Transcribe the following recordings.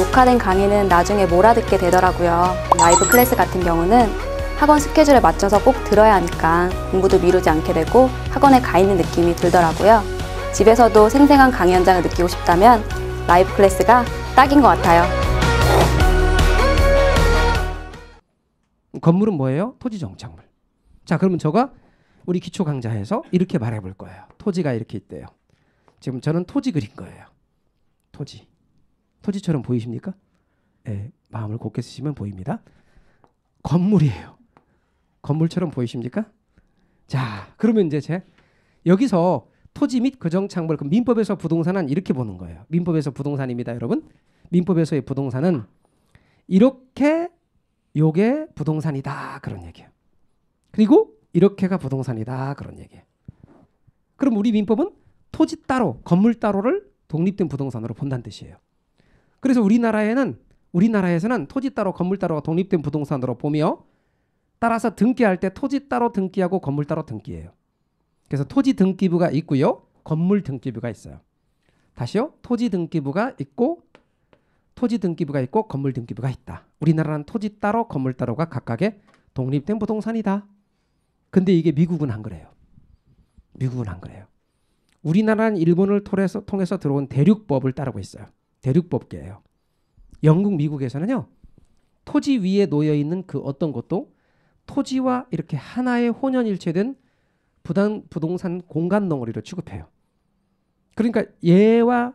녹화된 강의는 나중에 몰아듣게 되더라고요. 라이브 클래스 같은 경우는 학원 스케줄에 맞춰서 꼭 들어야 하니까 공부도 미루지 않게 되고 학원에 가 있는 느낌이 들더라고요. 집에서도 생생한 강의 현장을 느끼고 싶다면 라이브 클래스가 딱인 것 같아요. 건물은 뭐예요? 토지 정착물. 자, 그러면 저가 우리 기초 강좌에서 이렇게 말해 볼 거예요. 토지가 이렇게 있대요. 지금 저는 토지 그린 거예요. 토지. 토지처럼 보이십니까? 네, 마음을 곱게 쓰시면 보입니다. 건물이에요. 건물처럼 보이십니까? 자, 그러면 이제 여기서 토지 및 그정착물, 그 민법에서 부동산은 이렇게 보는 거예요. 민법에서 부동산입니다, 여러분. 민법에서의 부동산은 이렇게 요게 부동산이다 그런 얘기예요. 그리고 이렇게가 부동산이다 그런 얘기예요. 그럼 우리 민법은 토지 따로, 건물 따로를 독립된 부동산으로 본다는 뜻이에요. 그래서 우리나라에서는 토지 따로, 건물 따로가 독립된 부동산으로 보며 따라서 등기할 때 토지 따로 등기하고 건물 따로 등기해요. 그래서 토지 등기부가 있고요. 건물 등기부가 있어요. 다시요. 토지 등기부가 있고 건물 등기부가 있다. 우리나라는 토지 따로 건물 따로가 각각의 독립된 부동산이다. 근데 이게 미국은 안 그래요. 미국은 안 그래요. 우리나라는 일본을 통해서 들어온 대륙법을 따르고 있어요. 대륙법계예요. 영국, 미국에서는요. 토지 위에 놓여 있는 그 어떤 것도 토지와 이렇게 하나의 혼연일체된 부동산 공간 덩어리로 취급해요. 그러니까 얘와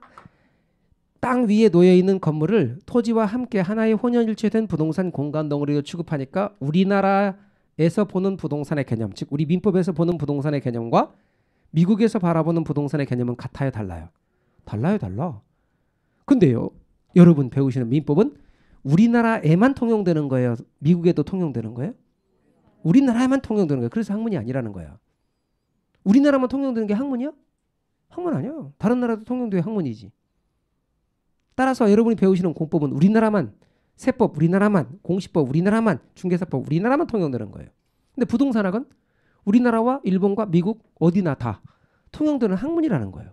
땅 위에 놓여 있는 건물을 토지와 함께 하나의 혼연일체된 부동산 공간 덩어리로 취급하니까 우리나라에서 보는 부동산의 개념, 즉 우리 민법에서 보는 부동산의 개념과 미국에서 바라보는 부동산의 개념은 같아요, 달라요? 달라. 근데요, 여러분 배우시는 민법은 우리나라에만 통용되는 거예요? 미국에도 통용되는 거예요? 우리나라에만 통용되는 거예요. 그래서 학문이 아니라는 거예요. 우리나라만 통용되는 게 학문이야? 학문 아니야. 다른 나라도 통용돼야 학문이지. 따라서 여러분이 배우시는 공법은 우리나라만, 세법 우리나라만, 공시법 우리나라만, 중개사법 우리나라만 통용되는 거예요. 근데 부동산학은 우리나라와 일본과 미국 어디나 다 통용되는 학문이라는 거예요.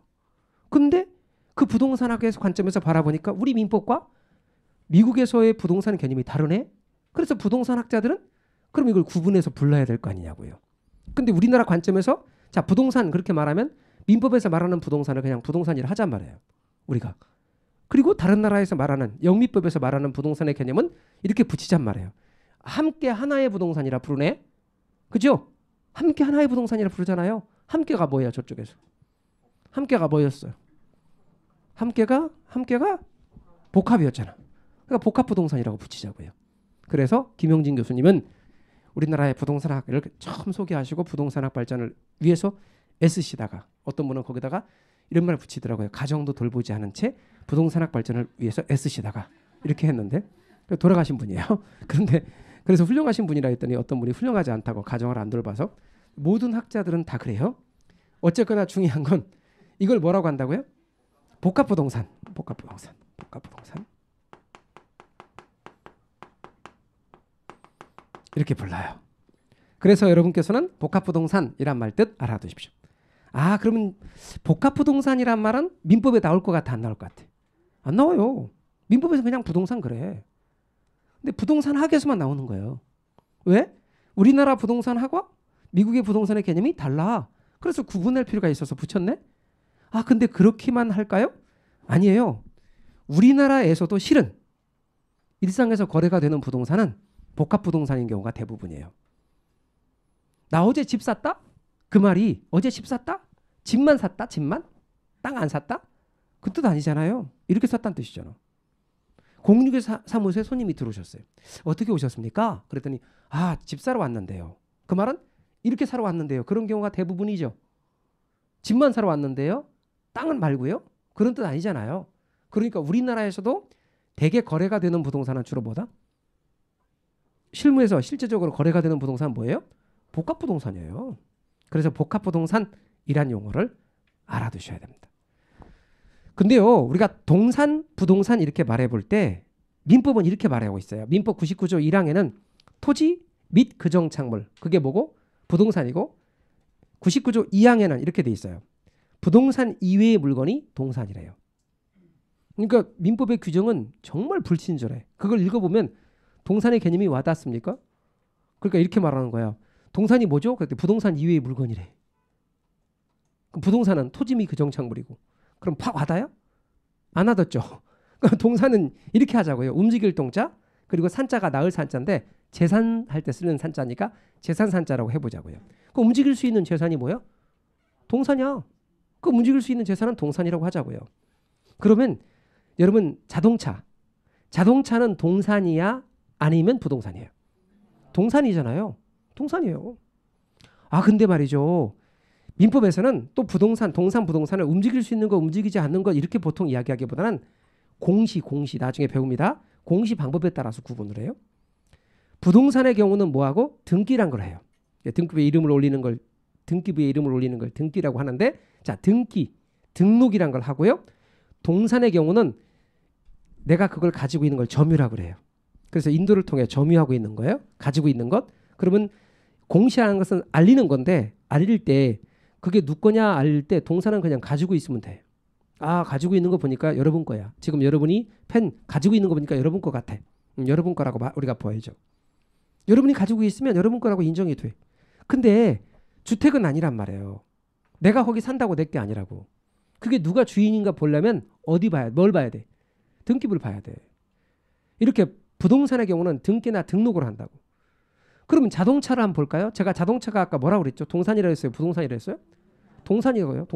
근데 그 부동산학의 관점에서 바라보니까 우리 민법과 미국에서의 부동산 개념이 다르네? 그래서 부동산학자들은 그럼 이걸 구분해서 불러야 될 거 아니냐고요. 근데 우리나라 관점에서 자, 부동산 그렇게 말하면 민법에서 말하는 부동산을 그냥 부동산이라 하잔 말이에요. 우리가. 그리고 다른 나라에서 말하는 영미법에서 말하는 부동산의 개념은 이렇게 붙이잔 말이에요. 함께 하나의 부동산이라 부르네. 그죠? 함께 하나의 부동산이라 부르잖아요. 함께가 뭐예요, 저쪽에서? 함께가 뭐였어요? 함께가 복합이었잖아. 그러니까 복합부동산이라고 붙이자고요. 그래서 김용진 교수님은 우리나라의 부동산학을 처음 소개하시고 부동산학 발전을 위해서 애쓰시다가 어떤 분은 거기다가 이런 말을 붙이더라고요. 가정도 돌보지 않은 채 부동산학 발전을 위해서 애쓰시다가 이렇게 했는데 돌아가신 분이에요. 그런데 그래서 훌륭하신 분이라 했더니 어떤 분이 훌륭하지 않다고 가정을 안 돌봐서 모든 학자들은 다 그래요. 어쨌거나 중요한 건 이걸 뭐라고 한다고요? 복합부동산. 이렇게 불러요. 그래서 여러분께서는 복합부동산이란 말 뜻 알아두십시오. 아, 그러면 복합부동산이란 말은 민법에 나올 것 같아, 안 나올 것 같아? 안 나와요. 민법에서 그냥 부동산 그래. 근데 부동산학에서만 나오는 거예요. 왜? 우리나라 부동산학과 미국의 부동산의 개념이 달라. 그래서 구분할 필요가 있어서 붙였네? 아, 근데 그렇게만 할까요? 아니에요. 우리나라에서도 실은 일상에서 거래가 되는 부동산은 복합부동산인 경우가 대부분이에요. 나 어제 집 샀다? 그 말이 어제 집 샀다? 집만 샀다? 집만? 땅 안 샀다? 그 뜻 아니잖아요. 이렇게 샀다는 뜻이잖아. 공유계 사무소에 손님이 들어오셨어요. 어떻게 오셨습니까? 그랬더니 아, 집 사러 왔는데요. 그 말은 이렇게 사러 왔는데요. 그런 경우가 대부분이죠. 집만 사러 왔는데요. 땅은 말고요. 그런 뜻 아니잖아요. 그러니까 우리나라에서도 대개 거래가 되는 부동산은 주로 뭐다? 실무에서 실제적으로 거래가 되는 부동산은 뭐예요? 복합부동산이에요. 그래서 복합부동산이란 용어를 알아두셔야 됩니다. 근데요, 우리가 동산, 부동산 이렇게 말해볼 때 민법은 이렇게 말하고 있어요. 민법 99조 1항에는 토지 및 그정착물, 그게 뭐고? 부동산이고 99조 2항에는 이렇게 돼 있어요. 부동산 이외의 물건이 동산이래요. 그러니까 민법의 규정은 정말 불친절해. 그걸 읽어보면 동산의 개념이 와닿습니까? 그러니까 이렇게 말하는 거야. 동산이 뭐죠? 그때 부동산 이외의 물건이래. 그럼 부동산은 토지 및 규정창물이고. 그럼 팍 와닿아요? 안 와닿죠. 그러니까 동산은 이렇게 하자고요. 움직일 동자 그리고 산자가 나을 산자인데 재산할 때 쓰는 산자니까 재산산자라고 해보자고요. 그 움직일 수 있는 재산이 뭐야? 동산이야. 그 움직일 수 있는 재산은 동산이라고 하자고요. 그러면 여러분 자동차는 동산이야 아니면 부동산이에요? 동산이잖아요. 동산이에요. 아 근데 말이죠. 민법에서는 또 동산 부동산을 움직일 수 있는 거 움직이지 않는 거 이렇게 보통 이야기하기보다는 공시 나중에 배웁니다. 공시 방법에 따라서 구분을 해요. 부동산의 경우는 뭐하고 등기란 걸 해요. 등기부에 이름을 올리는 걸 등기라고 하는데 자 등록이란 걸 하고요. 동산의 경우는 내가 그걸 가지고 있는 걸 점유라고 그래요. 그래서 인도를 통해 점유하고 있는 거예요. 가지고 있는 것. 그러면 공시하는 것은 알리는 건데 알릴 때 그게 누구 거냐 알릴 때 동산은 그냥 가지고 있으면 돼. 아 가지고 있는 거 보니까 여러분 거야. 지금 여러분이 펜 가지고 있는 거 보니까 여러분 거 같아. 여러분 거라고 우리가 보여줘. 여러분이 가지고 있으면 여러분 거라고 인정이 돼. 근데 주택은 아니란 말이에요. 내가 거기 산다고 내 게 아니라고. 그게 누가 주인인가 보려면 뭘 봐야 돼? 등기부를 봐야 돼. 이렇게 부동산의 경우는 등기나 등록을 한다고. 그러면 자동차를 한번 볼까요? 제가 자동차가 아까 뭐라고 그랬죠? 동산이라 했어요? 부동산이라 했어요? 동산이에요.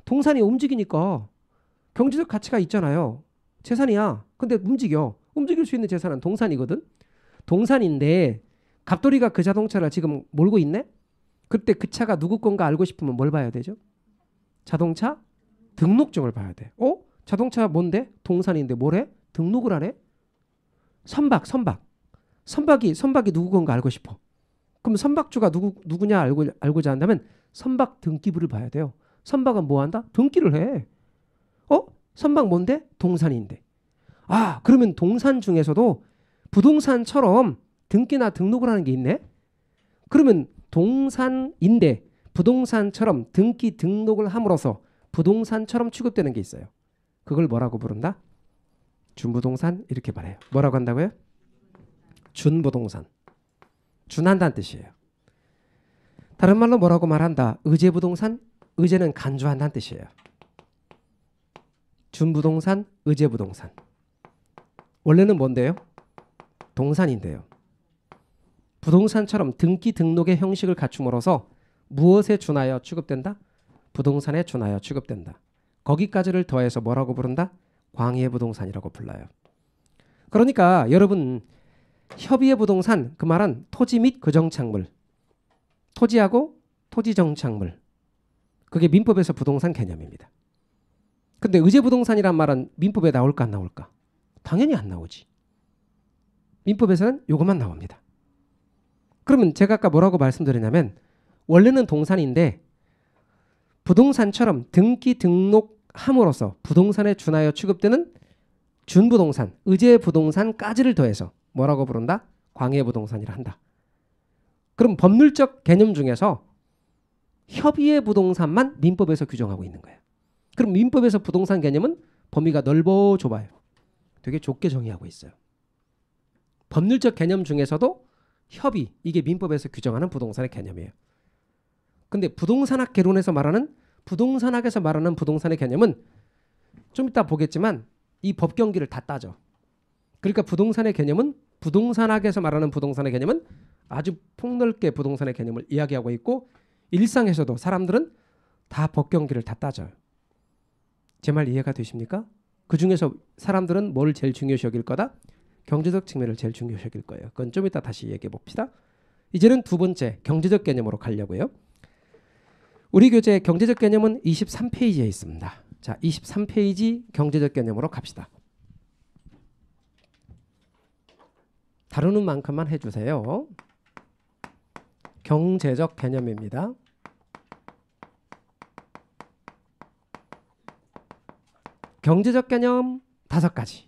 동산이 움직이니까 경제적 가치가 있잖아요. 재산이야. 근데 움직일 수 있는 재산은 동산이거든. 동산인데 갑돌이가 그 자동차를 지금 몰고 있네? 그때 그 차가 누구 건가 알고 싶으면 뭘 봐야 되죠? 자동차 등록증을 봐야 돼. 자동차 뭔데? 동산인데 뭐래? 등록을 하네? 선박이 누구 건가 알고 싶어. 그럼 선박주가 누구냐 알고자 한다면 선박 등기부를 봐야 돼요. 선박은 뭐 한다? 등기를 해. 선박 뭔데? 동산인데. 아, 그러면 동산 중에서도 부동산처럼 등기나 등록을 하는 게 있네? 그러면 동산인데 부동산처럼 등기 등록을 함으로써 부동산처럼 취급되는 게 있어요. 그걸 뭐라고 부른다? 준부동산 이렇게 말해요. 뭐라고 한다고요? 준부동산. 준한다는 뜻이에요. 다른 말로 뭐라고 말한다? 의제부동산? 의제는 간주한다는 뜻이에요. 준부동산, 의제부동산. 원래는 뭔데요? 동산인데요. 부동산처럼 등기 등록의 형식을 갖춤으로써 무엇에 준하여 취급된다? 부동산에 준하여 취급된다. 거기까지를 더해서 뭐라고 부른다? 광의의 부동산이라고 불러요. 그러니까 여러분 협의의 부동산 그 말은 토지 및 그정착물 토지하고 토지정착물 그게 민법에서 부동산 개념입니다. 근데 의제부동산이란 말은 민법에 나올까 안 나올까? 당연히 안 나오지. 민법에서는 요것만 나옵니다. 그러면 제가 아까 뭐라고 말씀드렸냐면 원래는 동산인데 부동산처럼 등기 등록함으로써 부동산에 준하여 취급되는 준부동산, 의제부동산까지를 더해서 뭐라고 부른다? 광의부동산이라 한다. 그럼 법률적 개념 중에서 협의의 부동산만 민법에서 규정하고 있는 거예요. 그럼 민법에서 부동산 개념은 범위가 넓어 좁아요. 되게 좁게 정의하고 있어요. 법률적 개념 중에서도 협의, 이게 민법에서 규정하는 부동산의 개념이에요. 근데 부동산학 개론에서 말하는 부동산학에서 말하는 부동산의 개념은 좀 이따 보겠지만 이 법 경기를 다 따져. 그러니까 부동산의 개념은 부동산학에서 말하는 부동산의 개념은 아주 폭넓게 부동산의 개념을 이야기하고 있고 일상에서도 사람들은 다 법 경기를 다 따져요. 제 말 이해가 되십니까? 그중에서 사람들은 뭘 제일 중요시 여길 거다? 경제적 측면을 제일 중요시 여길 거예요. 그건 좀 이따 다시 얘기해 봅시다. 이제는 두 번째 경제적 개념으로 가려고요. 우리 교재 경제적 개념은 23페이지에 있습니다. 자, 23페이지 경제적 개념으로 갑시다. 다루는 만큼만 해주세요. 경제적 개념입니다. 경제적 개념 5가지.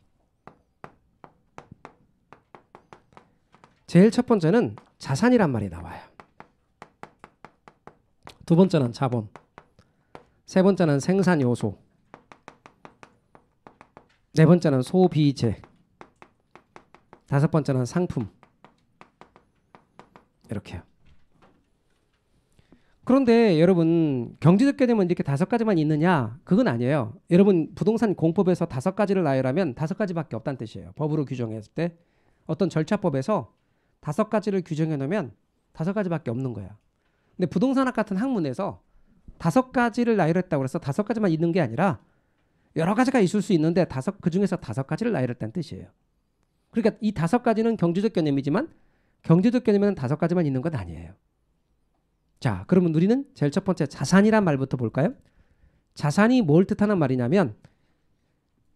제일 첫 번째는 자산이란 말이 나와요. 두 번째는 자본. 세 번째는 생산 요소. 네 번째는 소비재. 다섯 번째는 상품. 이렇게요. 그런데 여러분 경제적 개념은 이렇게 다섯 가지만 있느냐? 그건 아니에요. 여러분 부동산 공법에서 다섯 가지를 나열하면 다섯 가지밖에 없다는 뜻이에요. 법으로 규정했을 때 어떤 절차법에서 다섯 가지를 규정해 놓으면 다섯 가지밖에 없는 거야. 근데 부동산학 같은 학문에서 다섯 가지를 나열했다고 해서 다섯 가지만 있는 게 아니라 여러 가지가 있을 수 있는데 그 중에서 다섯 가지를 나열했다는 뜻이에요. 그러니까 이 다섯 가지는 경제적 개념이지만 경제적 개념에는 다섯 가지만 있는 건 아니에요. 자, 그러면 우리는 제일 첫 번째 자산이란 말부터 볼까요? 자산이 뭘 뜻하는 말이냐면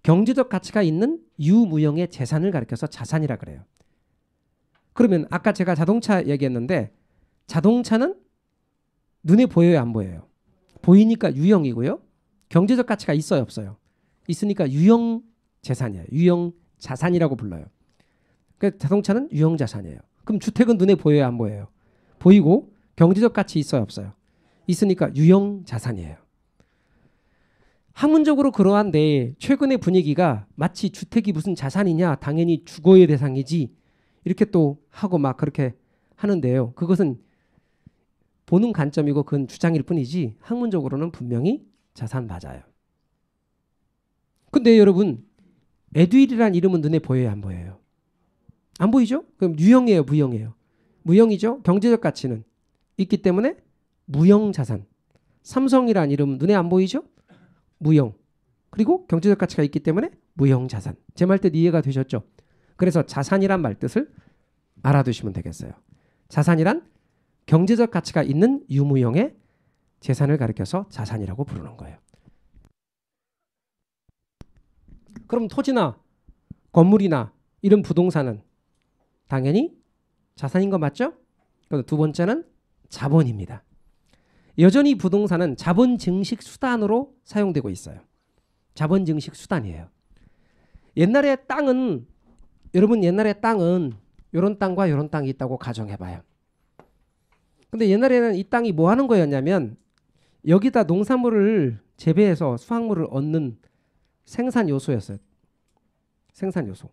경제적 가치가 있는 유무형의 재산을 가리켜서 자산이라 그래요. 그러면 아까 제가 자동차 얘기했는데 자동차는 눈에 보여요, 안 보여요? 보이니까 유형이고요. 경제적 가치가 있어요, 없어요? 있으니까 유형 재산이에요. 유형 자산이라고 불러요. 그러니까 자동차는 유형 자산이에요. 그럼 주택은 눈에 보여요, 안 보여요? 보이고 경제적 가치 있어요, 없어요? 있으니까 유형 자산이에요. 학문적으로 그러한데 최근의 분위기가 마치 주택이 무슨 자산이냐, 당연히 주거의 대상이지 이렇게 또 하고 막 그렇게 하는데요. 그것은 보는 관점이고 그건 주장일 뿐이지 학문적으로는 분명히 자산 맞아요. 근데 여러분 에듀윌이라는 이름은 눈에 보여요, 안 보여요? 안 보이죠? 그럼 유형이에요, 무형이에요? 무형이죠. 경제적 가치는 있기 때문에 무형 자산. 삼성이라는 이름은 눈에 안 보이죠? 무형. 그리고 경제적 가치가 있기 때문에 무형 자산. 제 말 뜻 이해가 되셨죠? 그래서 자산이란 말 뜻을 알아두시면 되겠어요. 자산이란 경제적 가치가 있는 유무형의 재산을 가리켜서 자산이라고 부르는 거예요. 그럼 토지나 건물이나 이런 부동산은 당연히 자산인 거 맞죠? 그리고 두 번째는 자본입니다. 여전히 부동산은 자본 증식 수단으로 사용되고 있어요. 자본 증식 수단이에요. 옛날에 땅은 여러분 옛날에 땅은 이런 땅과 이런 땅이 있다고 가정해봐요. 근데 옛날에는 이 땅이 뭐 하는 거였냐면 여기다 농산물을 재배해서 수확물을 얻는 생산 요소였어요. 생산 요소.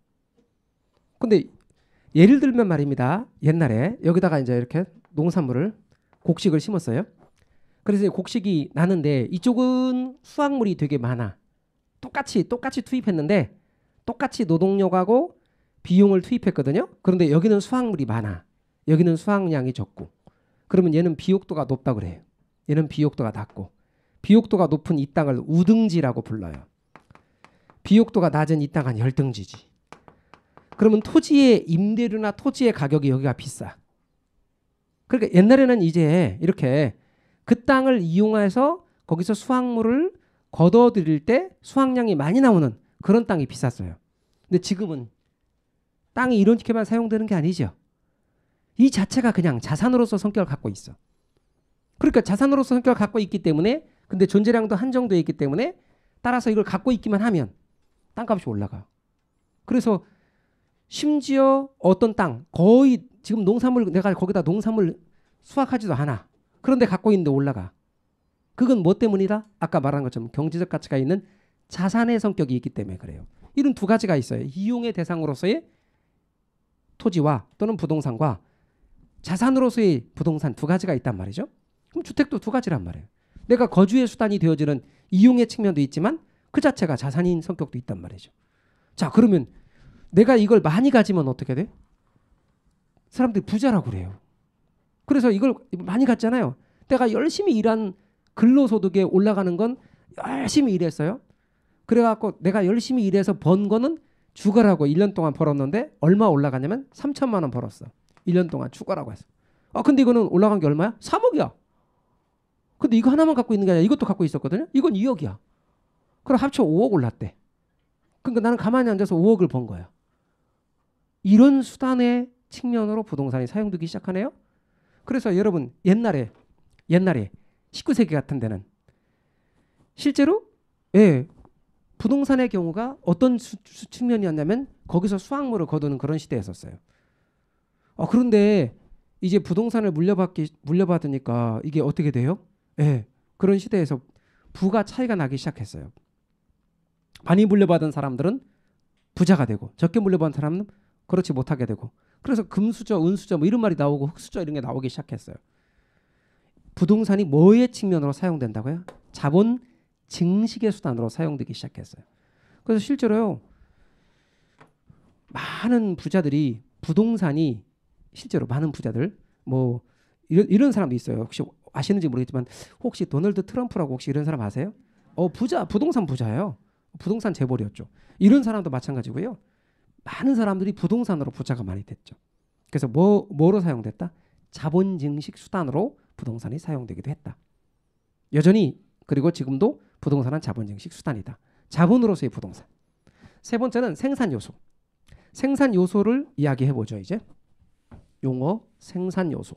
근데 예를 들면 말입니다. 옛날에 여기다가 이제 이렇게 농산물을 곡식을 심었어요. 그래서 곡식이 나는데 이쪽은 수확물이 되게 많아. 똑같이 투입했는데 똑같이 노동력하고 비용을 투입했거든요. 그런데 여기는 수확물이 많아. 여기는 수확량이 적고. 그러면 얘는 비옥도가 높다 그래요. 얘는 비옥도가 낮고. 비옥도가 높은 이 땅을 우등지라고 불러요. 비옥도가 낮은 이 땅은 열등지지. 그러면 토지의 임대료나 토지의 가격이 여기가 비싸. 그러니까 옛날에는 이제 이렇게 그 땅을 이용해서 거기서 수확물을 걷어들일 때 수확량이 많이 나오는 그런 땅이 비쌌어요. 근데 지금은 땅이 이렇게만 사용되는 게 아니죠. 이 자체가 그냥 자산으로서 성격을 갖고 있어. 그러니까 자산으로서 성격을 갖고 있기 때문에 근데 존재량도 한정되어 있기 때문에 따라서 이걸 갖고 있기만 하면 땅값이 올라가. 그래서 심지어 어떤 땅 거의 지금 농산물 내가 거기다 농산물 수확하지도 않아. 그런데 갖고 있는데 올라가. 그건 뭐 때문이다? 아까 말한 것처럼 경제적 가치가 있는 자산의 성격이 있기 때문에 그래요. 이런 두 가지가 있어요. 이용의 대상으로서의 토지와 또는 부동산과 자산으로서의 부동산 두 가지가 있단 말이죠. 그럼 주택도 두 가지란 말이에요. 내가 거주의 수단이 되어지는 이용의 측면도 있지만 그 자체가 자산인 성격도 있단 말이죠. 자, 그러면 내가 이걸 많이 가지면 어떻게 돼? 사람들이 부자라고 그래요. 그래서 이걸 많이 갖잖아요. 내가 열심히 일한 근로소득에 올라가는 건 열심히 일했어요. 그래갖고 내가 열심히 일해서 번 거는 주거라고 1년 동안 벌었는데 얼마 올라가냐면 3천만 원 벌었어. 1년 동안 주거라고 했어. 근데 이거는 올라간 게 얼마야? 3억이야. 근데 이거 하나만 갖고 있는 게 아니라 이것도 갖고 있었거든요. 이건 2억이야. 그럼 합쳐 5억 올랐대. 그러니까 나는 가만히 앉아서 5억을 번 거야. 이런 수단의 측면으로 부동산이 사용되기 시작하네요. 그래서 여러분 옛날에 19세기 같은 데는 실제로 부동산의 경우가 어떤 측면이었냐면 거기서 수확물을 거두는 그런 시대였었어요. 그런데 이제 부동산을 물려받으니까 이게 어떻게 돼요? 그런 시대에서 부가 차이가 나기 시작했어요. 많이 물려받은 사람들은 부자가 되고 적게 물려받은 사람은 그렇지 못하게 되고 그래서 금수저, 은수저 뭐 이런 말이 나오고 흑수저 이런 게 나오기 시작했어요. 부동산이 뭐의 측면으로 사용된다고요? 자본 증식의 수단으로 사용되기 시작했어요. 그래서 실제로요. 많은 부자들이 부동산이 실제로 많은 부자들 뭐 이런 사람도 있어요. 혹시 아시는지 모르겠지만 혹시 도널드 트럼프라고 혹시 이런 사람 아세요? 부동산 부자예요. 부동산 재벌이었죠. 이런 사람도 마찬가지고요. 많은 사람들이 부동산으로 부자가 많이 됐죠. 그래서 뭐로 사용됐다? 자본 증식 수단으로 부동산이 사용되기도 했다. 여전히 그리고 지금도 부동산은 자본 증식 수단이다. 자본으로서의 부동산. 세 번째는 생산 요소. 생산 요소를 이야기해 보죠. 이제 용어 생산 요소.